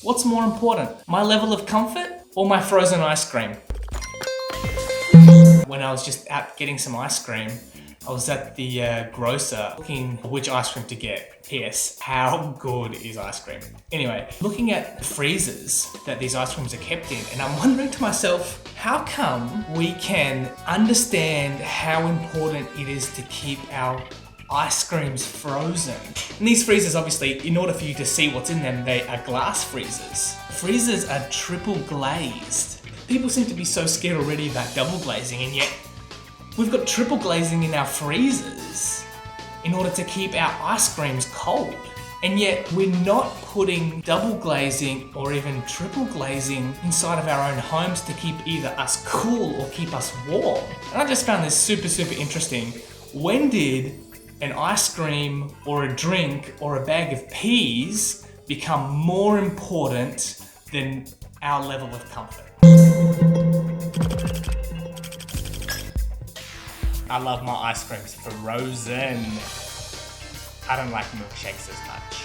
What's more important, my level of comfort or my frozen ice cream? When I was just out getting some ice cream, I was at the grocer looking which ice cream to get. P.S. How good is ice cream? Anyway, looking at the freezers that these ice creams are kept in, and I'm wondering to myself, how come we can understand how important it is to keep our ice creams frozen? And these freezers, obviously, in order for you to see what's in them, they are glass freezers. Freezers are triple glazed. People seem to be so scared already about double glazing, and yet we've got triple glazing in our freezers in order to keep our ice creams cold. And yet we're not putting double glazing or even triple glazing inside of our own homes to keep either us cool or keep us warm. And I just found this super interesting. When did an ice cream or a drink or a bag of peas become more important than our level of comfort? I love my ice creams frozen. I don't like milkshakes as much.